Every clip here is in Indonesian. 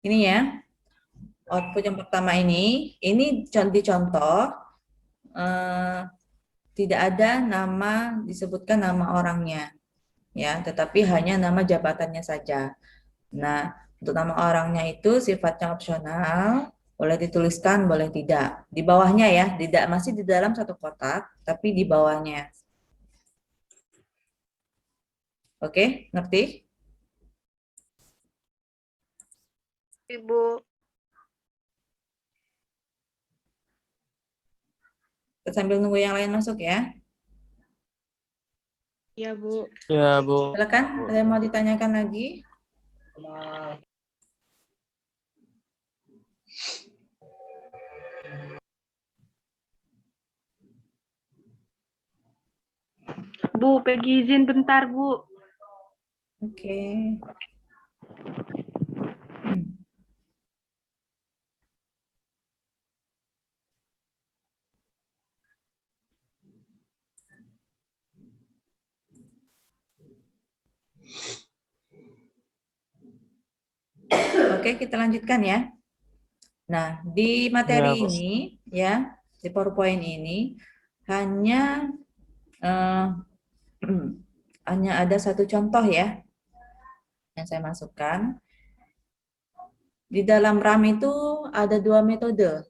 Ini ya, output yang pertama ini contoh eh, tidak ada nama disebutkan nama orangnya, ya, tetapi hanya nama jabatannya saja. Nah, untuk nama orangnya itu sifatnya opsional, boleh dituliskan, boleh tidak. Di bawahnya ya, tidak masih di dalam satu kotak, tapi di bawahnya. Oke, ngerti? Ibu. Kita sambil nunggu yang lain masuk ya. Iya, Bu. Ya, Bu. Silakan, ada yang mau ditanyakan lagi? Bu, pergi izin bentar, Bu. Oke. Oke, kita lanjutkan ya. Nah, di materi Ya, Bu. ini ya, di PowerPoint ini hanya eh, hanya ada satu contoh ya yang saya masukkan. Di dalam RAM itu ada dua metode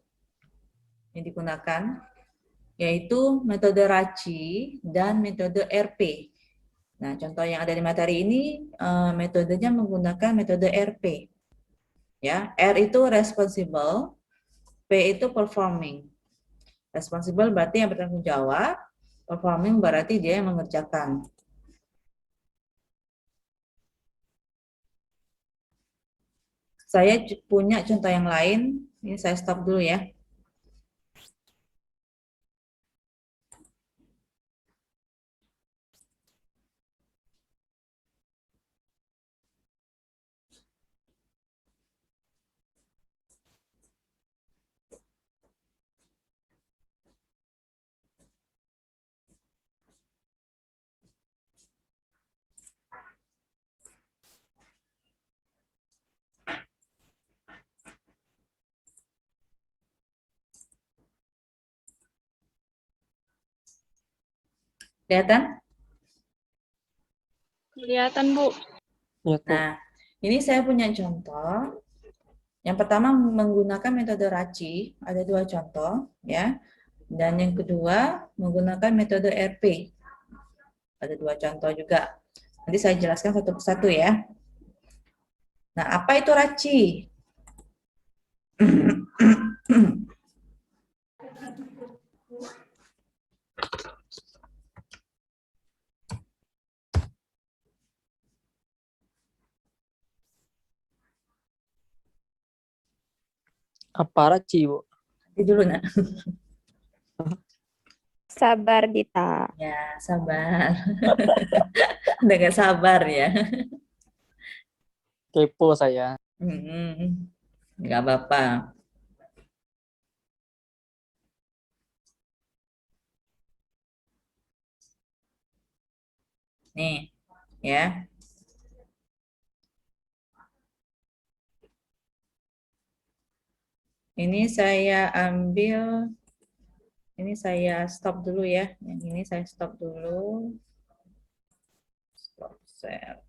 yang digunakan, yaitu metode RACI dan metode RP. Nah, contoh yang ada di materi ini metodenya menggunakan metode RP. Ya, R itu responsible, P itu performing. Responsible berarti yang bertanggung jawab, performing berarti dia yang mengerjakan. Saya punya contoh yang lain, ini saya stop dulu ya. Kelihatan? Kelihatan, Bu. Ya, Bu. Nah, ini saya punya contoh. Yang pertama menggunakan metode RACI, ada dua contoh ya. Dan yang kedua menggunakan metode RP. Ada dua contoh juga. Nanti saya jelaskan satu persatu ya. Nah, apa itu RACI? Aparat, Ci, Bu. Nanti dulu nak. Sabar Dita. Ya, sabar. Udah gak sabar ya. Kepo saya. Nggak apa-apa. Nih, ya. Ini saya ambil, ini saya stop dulu ya. Yang ini saya stop dulu. Stop share.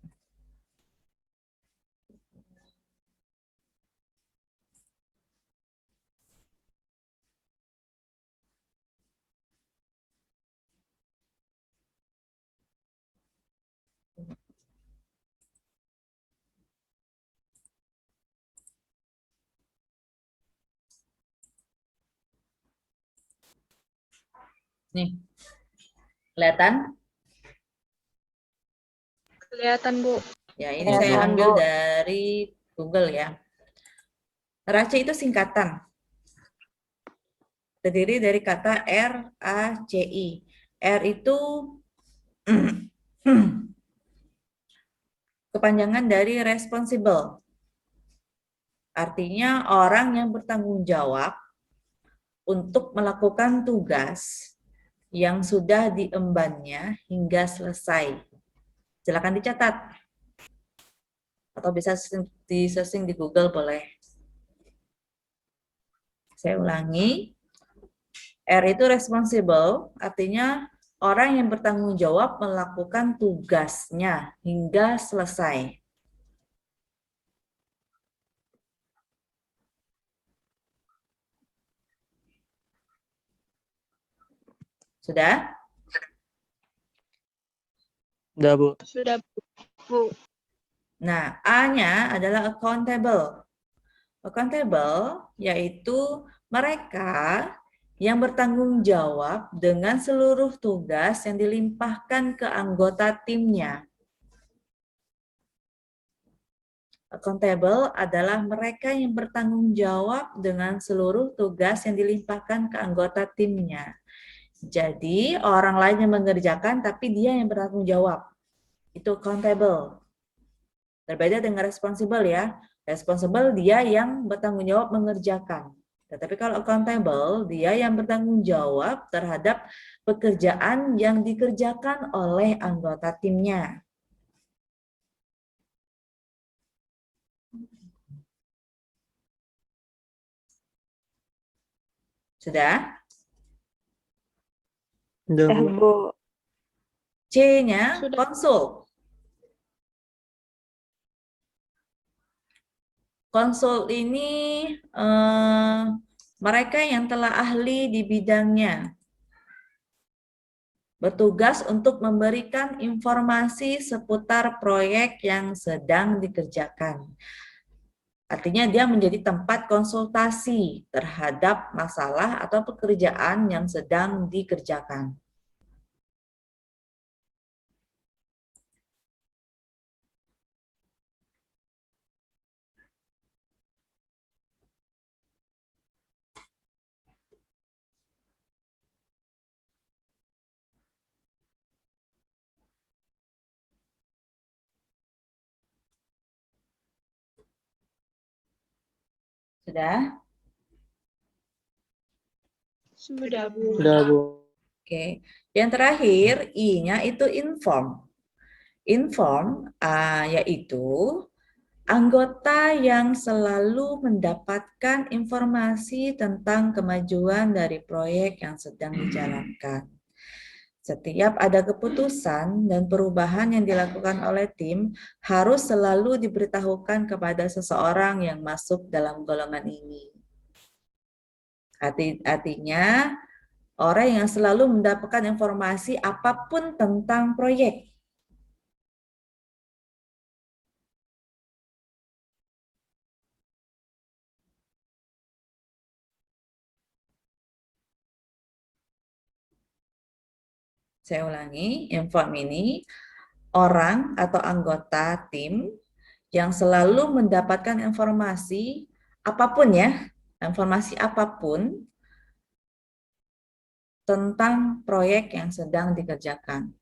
Nih, kelihatan? Kelihatan, Bu. Ya, ini saya Kelihatan, ambil Bu. dari Google ya. RACI itu singkatan. Terdiri dari kata RACI. R itu kepanjangan dari responsible. Artinya orang yang bertanggung jawab untuk melakukan tugas yang sudah diembannya hingga selesai. Silakan dicatat. Atau bisa di searching di Google boleh. Saya ulangi. R itu responsible, artinya orang yang bertanggung jawab melakukan tugasnya hingga selesai. Sudah? Udah, Bu. Sudah, Bu. Nah, A-nya adalah accountable. Accountable yaitu mereka yang bertanggung jawab dengan seluruh tugas yang dilimpahkan ke anggota timnya. Accountable adalah mereka yang bertanggung jawab dengan seluruh tugas yang dilimpahkan ke anggota timnya. Jadi, orang lain yang mengerjakan, tapi dia yang bertanggung jawab. Itu accountable. Berbeda dengan responsible ya. Responsible dia yang bertanggung jawab mengerjakan. Tetapi kalau accountable, dia yang bertanggung jawab terhadap pekerjaan yang dikerjakan oleh anggota timnya. Sudah? Udah, Dah, Bu. Bu. C-nya Sudah. konsul. Konsul ini mereka yang telah ahli di bidangnya. Bertugas untuk memberikan informasi seputar proyek yang sedang dikerjakan. Artinya dia menjadi tempat konsultasi terhadap masalah atau pekerjaan yang sedang dikerjakan. Sudah? Sudah, Bu. Udah, Bu. Oke. Yang terakhir, I-nya itu inform. Inform yaitu anggota yang selalu mendapatkan informasi tentang kemajuan dari proyek yang sedang dijalankan. Setiap ada keputusan dan perubahan yang dilakukan oleh tim harus selalu diberitahukan kepada seseorang yang masuk dalam golongan ini. Artinya, orang yang selalu mendapatkan informasi apapun tentang proyek. Saya ulangi, inform ini orang atau anggota tim yang selalu mendapatkan informasi apapun ya, informasi apapun tentang proyek yang sedang dikerjakan.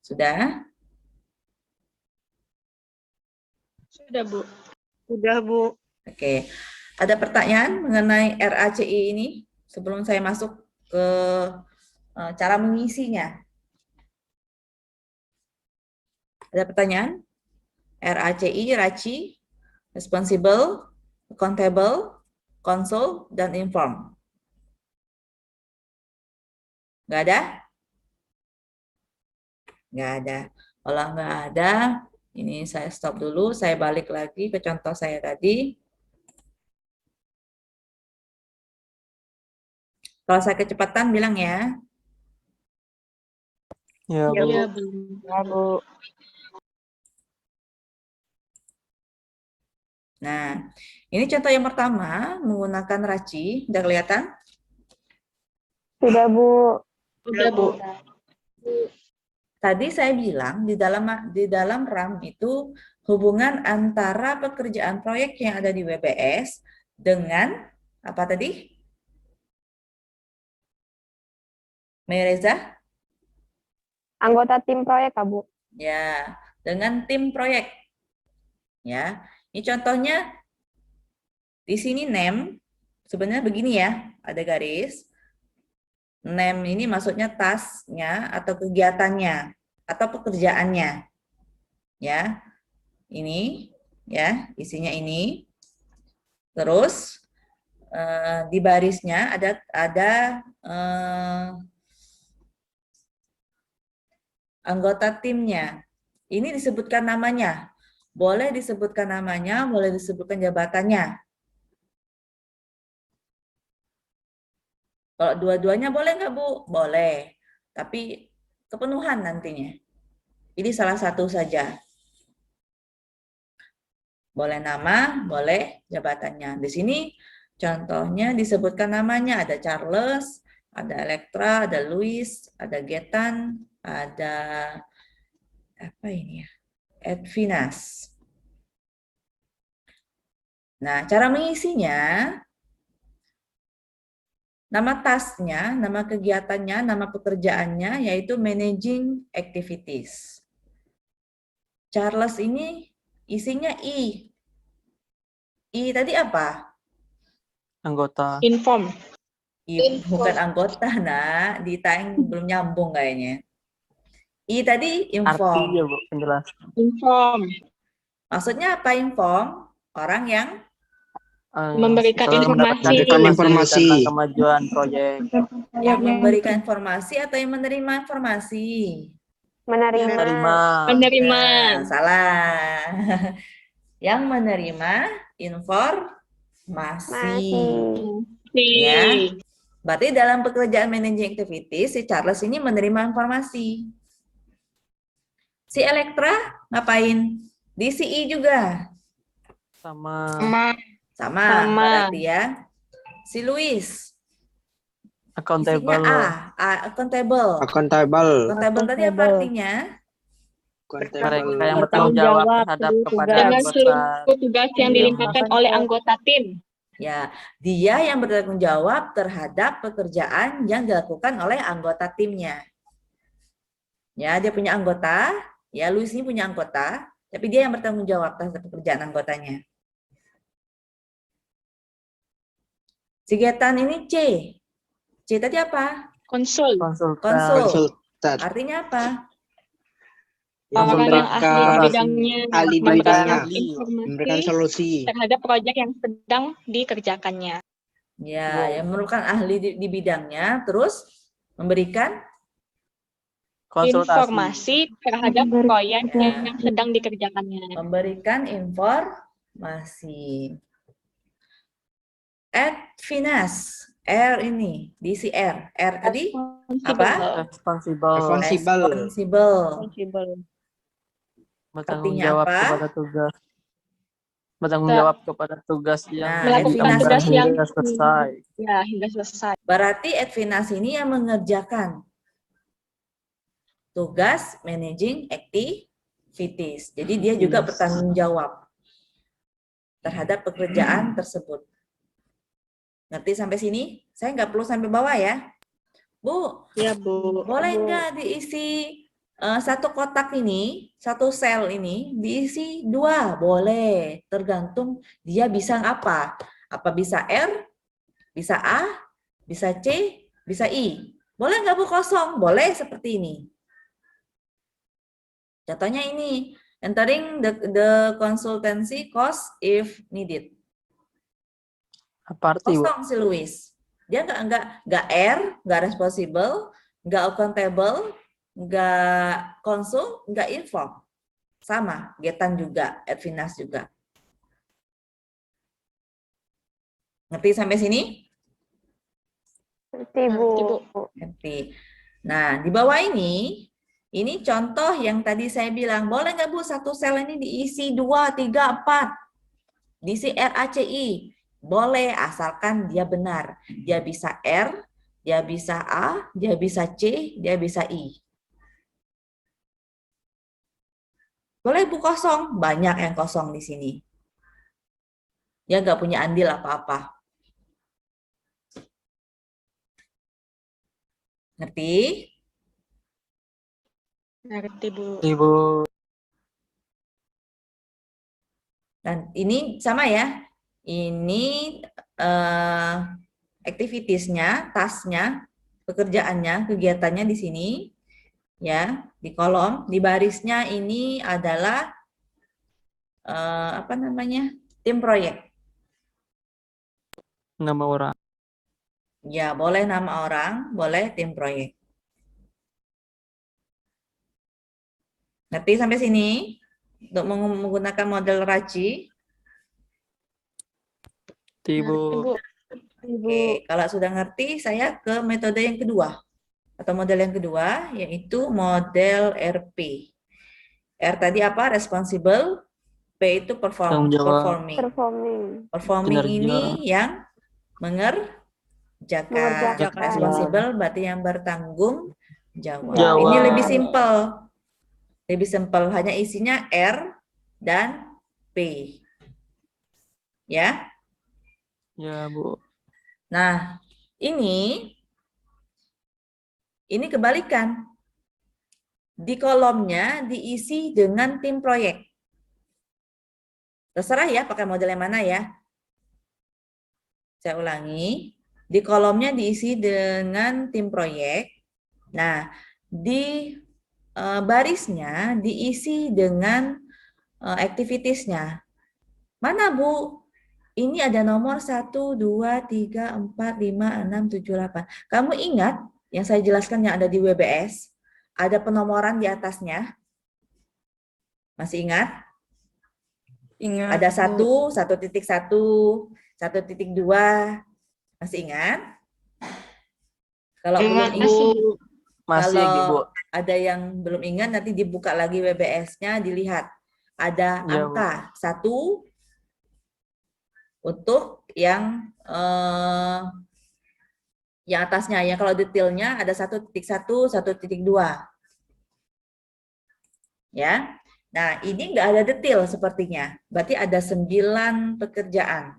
Sudah? Sudah, Bu. Sudah, Bu. Oke. Ada pertanyaan mengenai RACI ini sebelum saya masuk ke cara mengisinya? Ada pertanyaan? RACI, responsible, accountable, console, dan inform. Nggak ada? Nggak ada. Kalau nggak ada, ini saya stop dulu. Saya balik lagi ke contoh saya tadi. Kalau saya kecepatan bilang ya. Ya, Bu. Iya, Bu. Ya, Bu. Nah, ini contoh yang pertama menggunakan raci. Udah kelihatan? Sudah, Bu. Udah, Bu. Tadi saya bilang di dalam RAM itu hubungan antara pekerjaan proyek yang ada di WBS dengan apa tadi? Mereza? Anggota tim proyek, Kak, Bu. Ya, dengan tim proyek. Ya, ini contohnya di sini name sebenarnya begini ya, ada garis. Name ini maksudnya tasnya atau kegiatannya atau pekerjaannya. Ya, ini ya, isinya ini. Terus di barisnya ada anggota timnya. Ini disebutkan namanya. Boleh disebutkan namanya, boleh disebutkan jabatannya. Kalau dua-duanya boleh nggak, Bu? Boleh. Tapi kepenuhan nantinya. Ini salah satu saja. Boleh nama, boleh jabatannya. Di sini contohnya disebutkan namanya. Ada Charles, ada Elektra, ada Louis, ada Getan, ada apa ini ya? Edvinas. Nah, cara mengisinya, nama tasnya, nama kegiatannya, nama pekerjaannya, yaitu managing activities. Charles ini isinya I. I tadi apa? Anggota. Inform. I, bukan anggota, nak. Di Taeng belum nyambung kayaknya. I tadi inform. Artinya, Bu, penjelasan. Inform. Maksudnya apa inform? Orang yang Memberikan setelah mendapatkan informasi. tentang kemajuan proyek. memberikan informasi atau yang menerima informasi? Menerima. Terima. Menerima. Nah, salah. Yang menerima informasi. Masih. Ya. Berarti dalam pekerjaan managing activities, si Charles ini menerima informasi. Si Elektra ngapain? Di si I juga. Sama Sama. Sama berarti ya. Si Louis. accountable. Isinya A, accountable. Accountable. Accountable tadi apa artinya? Mereka yang bertanggung jawab terhadap kepada Dengan anggota. seluruh tugas yang dilimpahkan oleh anggota tim. Ya, dia yang bertanggung jawab terhadap pekerjaan yang dilakukan oleh anggota timnya. Ya, dia punya anggota, ya Louis ini punya anggota, tapi dia yang bertanggung jawab terhadap pekerjaan anggotanya. Si Getan ini C. C tadi apa? Konsul. Konsultan. Konsultan. Artinya apa? Orang yang ahli di memberikan- bidangnya. ahli memberikan bidangnya. informasi Memberikan solusi. terhadap proyek yang sedang dikerjakannya. Ya, Wow. yang merupakan ahli di bidangnya, terus memberikan Konsultasi. Informasi terhadap proyek yang sedang dikerjakannya. informasi. Edvinas, R ini, diisi R. R tadi apa? Responsible. Responsible. Bertanggung Artinya jawab apa? kepada tugas. Bertanggung jawab kepada tugas yang Nah, Melakukan Edvinas tugas ini yang hingga selesai. ya hingga selesai. berarti Edvinas ini yang mengerjakan tugas managing activities. Jadi dia juga Yes. bertanggung jawab terhadap pekerjaan tersebut. Ngerti sampai sini? Saya nggak perlu sampai bawah ya. Bu, Ya, Bu. boleh nggak diisi satu kotak ini, satu sel ini, diisi 2? Boleh, tergantung dia bisa apa. Apa bisa R, bisa A, bisa C, bisa I. Boleh nggak Bu kosong? Boleh seperti ini. Contohnya ini, entering the consultancy cost if needed. Apa arti, Bu? Kosong si Louis. Dia nggak R, nggak responsible, nggak accountable, nggak konsul, nggak info. Sama, Getan juga, Edvinas juga. Ngerti sampai sini? Ngerti, Bu. Ngerti, Bu. Ngerti. Nah, di bawah ini Ini contoh yang tadi saya bilang, boleh nggak Bu satu sel ini diisi 2, 3, 4? Diisi RACI. Boleh, asalkan dia benar. Dia bisa R, dia bisa A, dia bisa C, dia bisa I. Boleh Bu kosong, banyak yang kosong di sini. Dia nggak punya andil apa-apa. Ngerti? Ngerti, Bu. Ibu. Dan ini sama ya. Ini activitiesnya, tasnya, pekerjaannya, kegiatannya di sini. Ya, di kolom, di barisnya ini adalah apa namanya? Tim proyek. Nama orang. Ya, boleh nama orang, boleh tim proyek. Ngerti sampai sini? Untuk menggunakan model RACI. Ibu. Ngerti, Bu. Ibu. Oke, kalau sudah ngerti, saya ke metode yang kedua. Atau model yang kedua, yaitu model RP. R tadi apa? Responsible. P itu Tanggung jawab. performing. Performing. Performing Kinerja. ini yang mengerjakan. Mengerjakan. Responsible berarti yang bertanggung jawab. Jawab. Ini lebih simpel. Lebih simpel, hanya isinya R dan P. Ya. Ya, Bu. Nah, ini kebalikan. Di kolomnya diisi dengan tim proyek. Terserah ya pakai model yang mana ya. Saya ulangi. Di kolomnya diisi dengan tim proyek. Nah, di barisnya diisi dengan activitiesnya. Mana Bu? Ini ada nomor 1, 2, 3, 4, 5, 6, 7, 8. Kamu ingat yang saya jelaskan yang ada di WBS? Ada penomoran di atasnya. Masih ingat? Ingat, Ada Bu. 1, 1.1, 1.2. Masih ingat? Kalau belum Ingat, ingat, Bu. Masih, Bu. kalau ada yang belum ingat, nanti dibuka lagi WBS-nya, dilihat. Ada Ya, Bu. angka 1 untuk yang atasnya. Ya, kalau detailnya ada 1.1, 1.2. Ya. Nah, ini nggak ada detail sepertinya. Berarti ada 9 pekerjaan.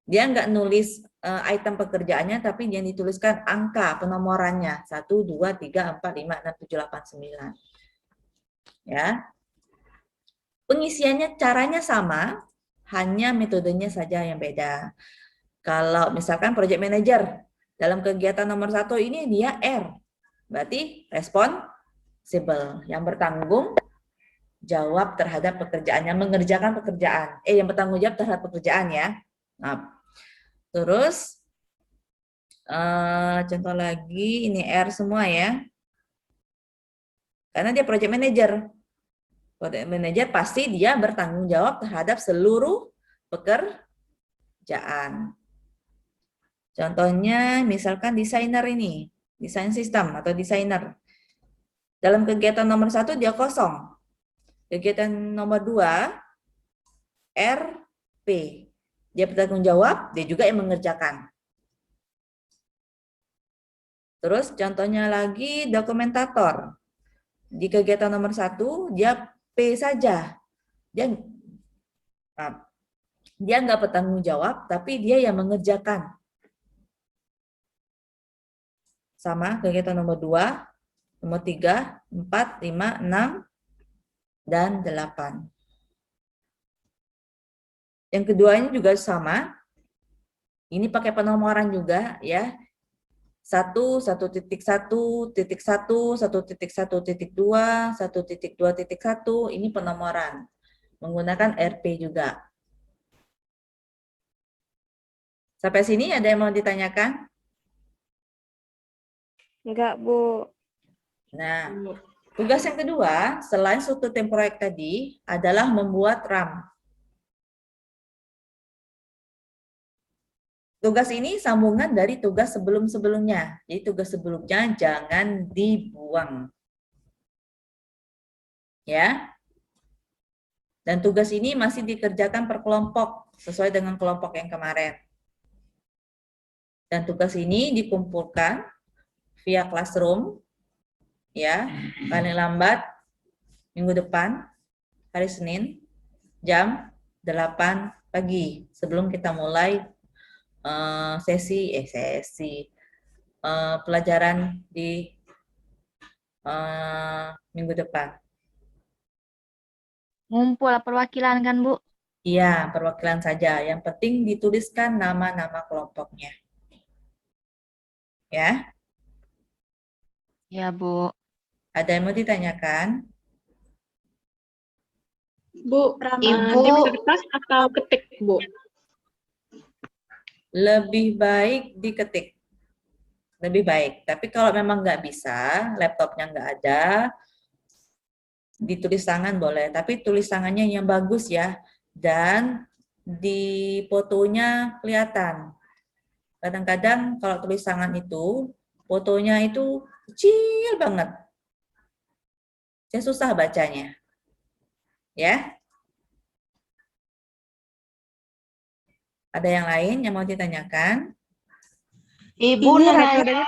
Dia nggak nulis item pekerjaannya, tapi dia dituliskan angka penomorannya. 1, 2, 3, 4, 5, 6, 7, 8, 9. Ya. Pengisiannya caranya sama, hanya metodenya saja yang beda. Kalau misalkan project manager, dalam kegiatan nomor 1 ini dia R. Berarti responsible, yang bertanggung jawab terhadap pekerjaannya, mengerjakan pekerjaan. Yang bertanggung jawab terhadap pekerjaan ya. Nah, terus contoh lagi, ini R semua ya. Karena dia project manager. Project manager pasti dia bertanggung jawab terhadap seluruh pekerjaan. Contohnya misalkan desainer ini, desain sistem atau desainer. Dalam kegiatan nomor 1 dia kosong. Kegiatan nomor 2, RP. Dia bertanggung jawab, dia juga yang mengerjakan. Terus contohnya lagi dokumentator. Di kegiatan nomor 1, dia P saja. Dia nggak bertanggung jawab, tapi dia yang mengerjakan. Sama kegiatan nomor 2, nomor 3, 4, 5, 6, dan 8. Yang keduanya juga sama. Ini pakai penomoran juga ya. 1, 1.1, 1.1, 1.1.2, 1.2.1, ini penomoran. Menggunakan RP juga. Sampai sini ada yang mau ditanyakan? Enggak, Bu. Nah, tugas yang kedua, selain struktur tim proyek tadi, adalah membuat RAM. Tugas ini sambungan dari tugas sebelum-sebelumnya. Jadi tugas sebelumnya jangan dibuang. Ya. Dan tugas ini masih dikerjakan per kelompok sesuai dengan kelompok yang kemarin. Dan tugas ini dikumpulkan via classroom ya, paling lambat minggu depan hari Senin jam 8 pagi sebelum kita mulai pelajaran di minggu depan. Ngumpul perwakilan kan, Bu? Iya, perwakilan saja. Yang penting dituliskan nama-nama kelompoknya. Ya, Ya, Bu. ada yang mau ditanyakan? Bu, Ibu. di kertas atau ketik, Bu? Lebih baik diketik. Lebih baik. Tapi kalau memang nggak bisa, laptopnya nggak ada, ditulis tangan boleh. Tapi tulis tangannya yang bagus ya. Dan di fotonya kelihatan. Kadang-kadang kalau tulis tangan itu, fotonya itu kecil banget. Saya susah bacanya. Ya. Ada yang lain yang mau ditanyakan? Ibu Ini namanya. metodenya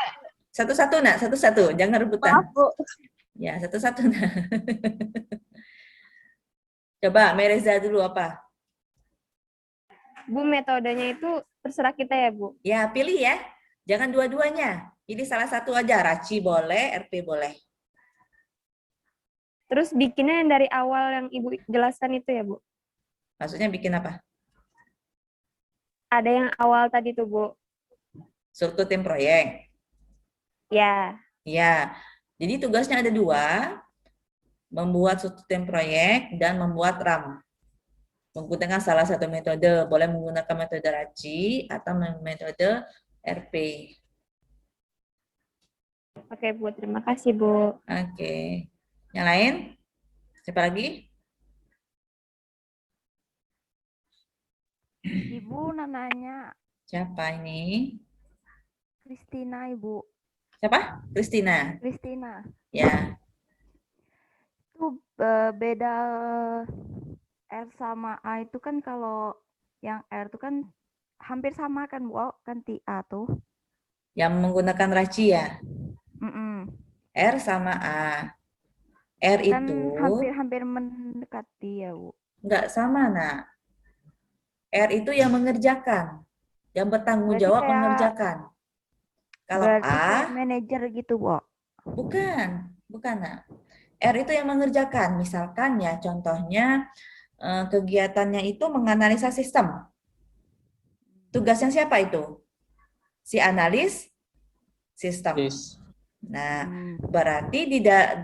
Satu-satu, nak. Satu-satu. Jangan rebutan. maaf, Bu. Ya, satu-satu, nak. Coba, Mereza dulu apa? Bu, metodenya itu terserah kita ya, Bu. Ya, pilih ya. Jangan dua-duanya. Pilih salah satu aja. Raci boleh, RP boleh. Terus bikinnya yang dari awal yang Ibu jelaskan itu ya, Bu. Maksudnya bikin apa? Ada yang awal tadi tuh, Bu. Struktur tim proyek. Ya. Ya, jadi tugasnya ada dua. Membuat struktur tim proyek dan membuat RAM. Menggunakan salah satu metode. Boleh menggunakan metode Raci atau metode RP. Oke, Bu. Terima kasih, Bu. Oke. Yang lain? Siapa lagi? Ibu namanya Siapa ini? Kristina, Ibu. Siapa? Kristina. Kristina. Ya. Itu beda R sama A itu kan kalau yang R itu kan hampir sama kan, Bu? Ganti A tuh. Yang menggunakan Raci ya. Mm-mm. R sama A. R Kan itu hampir mendekati ya, Bu. enggak sama, nak. R itu yang mengerjakan. Yang bertanggung Berarti jawab kayak- mengerjakan. Kalau Berarti A, kayak manajer gitu, Bu. bukan, nak. R itu yang mengerjakan. Misalkan ya, contohnya kegiatannya itu menganalisa sistem. Tugasnya siapa itu? Si analis sistem. Yes. Nah, Hmm. berarti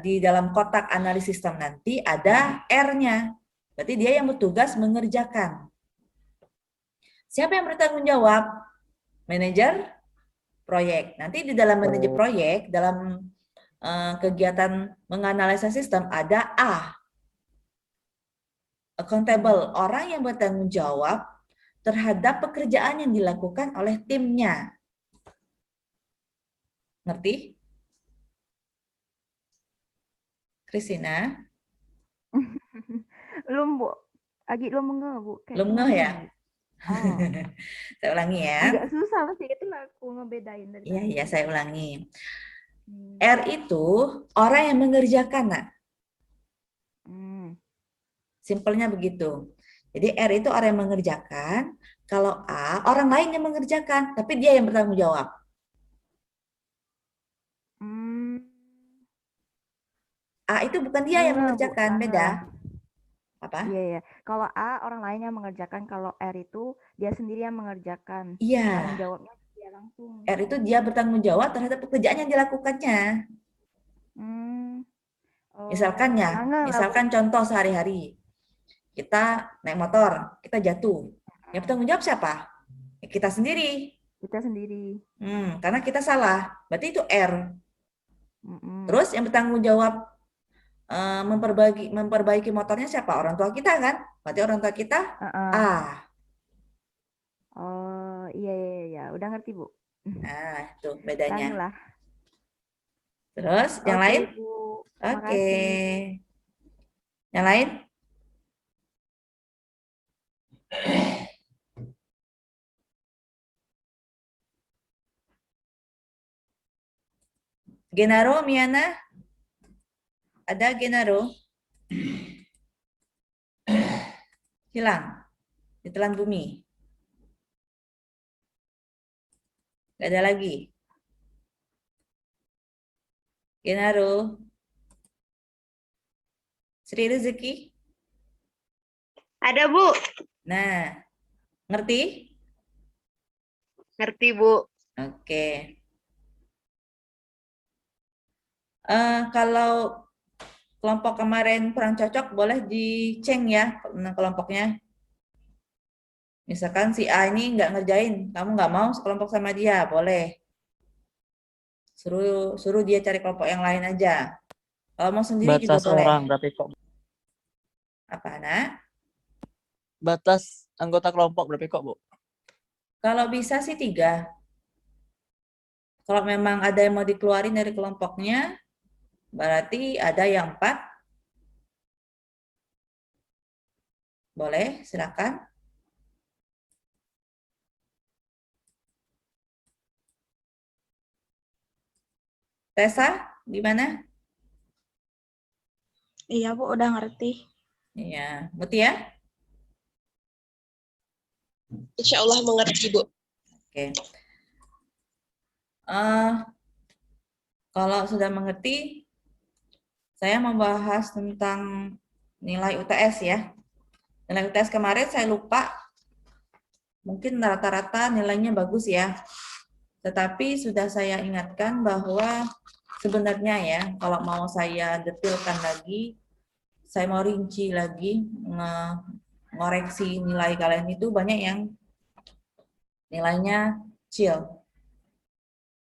di dalam kotak analisis sistem nanti ada R-nya. Berarti dia yang bertugas mengerjakan. Siapa yang bertanggung jawab? Manajer proyek. Nanti di dalam manajer proyek, dalam kegiatan menganalisa sistem ada A. Accountable, orang yang bertanggung jawab terhadap pekerjaan yang dilakukan oleh timnya. Ngerti? Kristina? Belum, Bu. Lagi belum ngeh, Bu. Kayak Belum ngeh ya? gimana, Bu? Oh. Saya ulangi ya. Agak susah pasti itu lah aku ngebedain dari Iya, tadi. iya, saya ulangi. Hmm. R itu orang yang mengerjakan, nak. Hmm. Simpelnya begitu. Jadi R itu orang yang mengerjakan, kalau A orang lain yang mengerjakan, tapi dia yang bertanggung jawab. Hmm. A itu bukan dia yang Ngeh, Bu. mengerjakan, Ngeh. beda. Apa? Iya, iya. Kalau A orang lain yang mengerjakan, kalau R itu dia sendiri yang mengerjakan. Iya. Tanggung jawabnya dia langsung. R itu dia bertanggung jawab terhadap pekerjaan yang dilakukannya. Hmm. Oh, Misalkan ya, ngeh lah, Bu. misalkan contoh sehari-hari. Kita naik motor, kita jatuh. Yang bertanggung jawab siapa? Ya, kita sendiri. Kita sendiri. Karena kita salah. Berarti itu R. Mm-mm. Terus yang bertanggung jawab memperbaiki motornya siapa? Orang tua kita kan? Berarti orang tua kita Uh-uh. A. Oh, iya, iya, iya. Udah ngerti, Bu. Nah, itu Anu bedanya. lah. Terus yang Oke, lain? Bu. Oke. Makasih. Yang lain? Genaro, Miana? Ada Genaro? Hilang. Ditelan bumi. Gak ada lagi. Genaro? Sri Rezeki? Ada, Bu. Nah, ngerti? Ngerti, Bu. Oke. Kalau kelompok kemarin kurang cocok, boleh diceng ya kelompoknya. Misalkan si A ini nggak ngerjain, kamu nggak mau sekelompok sama dia, boleh. Suruh dia cari kelompok yang lain aja. Kalau mau sendiri juga Batas boleh. orang berapa kok? Apa, Nak? Batas anggota kelompok berapa kok, Bu? Kalau bisa sih 3. Kalau memang ada yang mau dikeluarin dari kelompoknya, berarti ada yang 4. Boleh, silakan. Tessa, gimana? Iya, Bu, udah ngerti. Iya, Mutia? Insya Allah mengerti, Bu. Oke. Kalau sudah mengerti, saya membahas tentang nilai UTS ya. Nilai UTS kemarin saya lupa, mungkin rata-rata nilainya bagus ya. Tetapi sudah saya ingatkan bahwa sebenarnya ya, kalau mau saya detailkan lagi, saya mau rinci lagi, ngoreksi nilai kalian itu banyak yang nilainya kecil.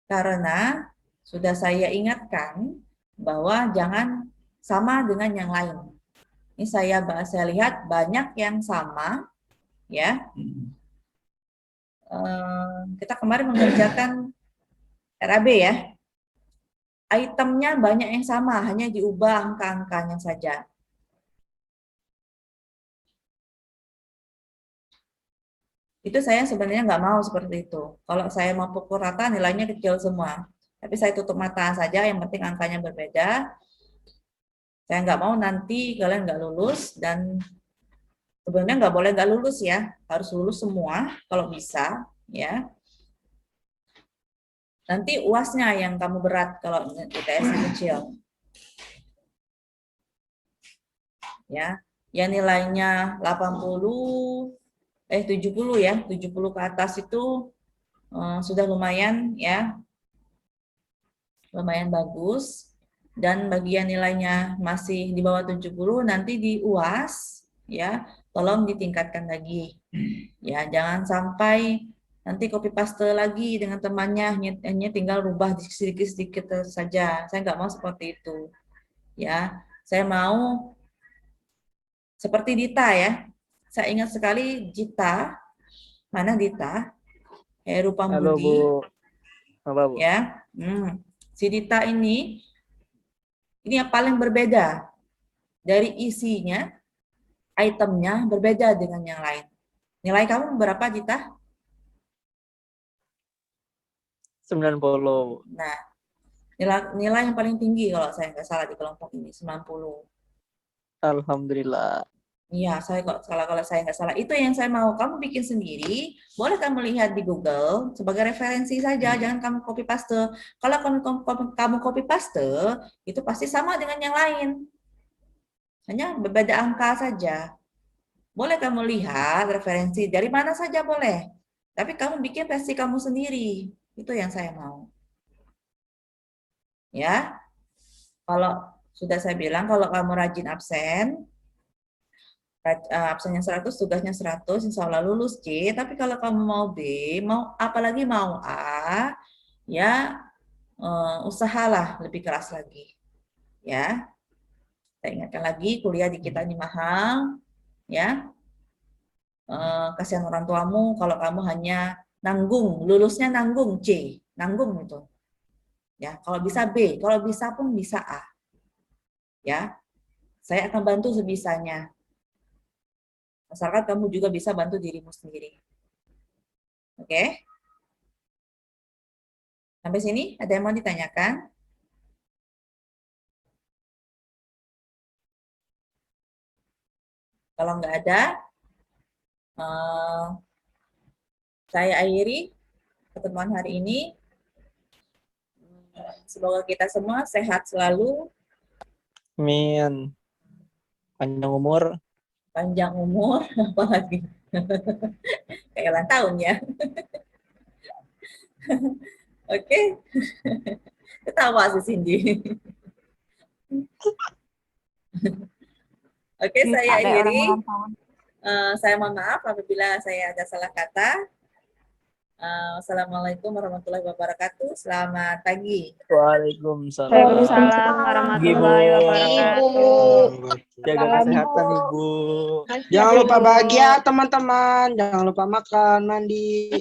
Karena sudah saya ingatkan bahwa jangan sama dengan yang lain. Ini saya lihat banyak yang sama, ya. Kita kemarin mengerjakan RAB ya. Itemnya banyak yang sama, hanya diubah angka-angkanya saja. Itu saya sebenarnya nggak mau seperti itu. Kalau saya mau pukul rata, nilainya kecil semua. Tapi saya tutup mata saja, yang penting angkanya berbeda. Saya nggak mau nanti kalian nggak lulus, dan sebenarnya nggak boleh nggak lulus ya, harus lulus semua kalau bisa, ya. Nanti UASnya yang kamu berat kalau UTS-nya kecil. Ya, yang nilainya 70 ya, 70 ke atas itu sudah lumayan ya. Lumayan bagus. Dan bagian nilainya masih di bawah 70 nanti di UAS ya, tolong ditingkatkan lagi. Ya, jangan sampai nanti copy paste lagi dengan temannya, hanya tinggal rubah sedikit-sedikit saja. Saya nggak mau seperti itu. Ya, saya mau seperti Dita ya. Saya ingat sekali Dita, mana Dita? Heru Halo, Pambudi. Bu. Apa, Bu? Ya, si Dita ini yang paling berbeda dari isinya, itemnya berbeda dengan yang lain. Nilai kamu berapa, Dita? 90. Nah, nilai yang paling tinggi kalau saya nggak salah di kelompok ini, 90. Alhamdulillah. Iya, saya kalau saya nggak salah. Itu yang saya mau. Kamu bikin sendiri, boleh kamu lihat di Google sebagai referensi saja, jangan kamu copy paste. Kalau kamu copy paste, itu pasti sama dengan yang lain. Hanya berbeda angka saja. Boleh kamu lihat referensi dari mana saja boleh. Tapi kamu bikin versi kamu sendiri. Itu yang saya mau. Ya. Kalau sudah saya bilang kalau kamu rajin absen, absennya 100, tugasnya 100, insya Allah lulus C. Tapi kalau kamu mau B, apalagi mau A, ya usahalah lebih keras lagi. Ya. Saya ingatkan lagi, kuliah di kita ini mahal. Ya. Kasihan orang tuamu kalau kamu hanya Nanggung, lulusnya nanggung C, nanggung itu. Ya, kalau bisa B, kalau bisa pun bisa A. Ya. Saya akan bantu sebisanya. Asalkan kamu juga bisa bantu dirimu sendiri. Oke? Sampai sini ada yang mau ditanyakan? Kalau nggak ada, saya akhiri pertemuan hari ini. Semoga kita semua sehat selalu, Amin. Panjang umur. panjang umur, apalagi kayak ulang tahun ya. Oke, ketawa sih Cindy. Oke, saya Ada orang akhiri. ulang tahun. Saya mohon maaf apabila saya ada salah kata. Wassalamualaikum warahmatullahi wabarakatuh. Selamat pagi. Waalaikumsalam. Waalaikumsalam warahmatullahi Ibu. wabarakatuh. Jaga kesehatan Ibu. Jangan lupa bahagia teman-teman. Jangan lupa makan, mandi.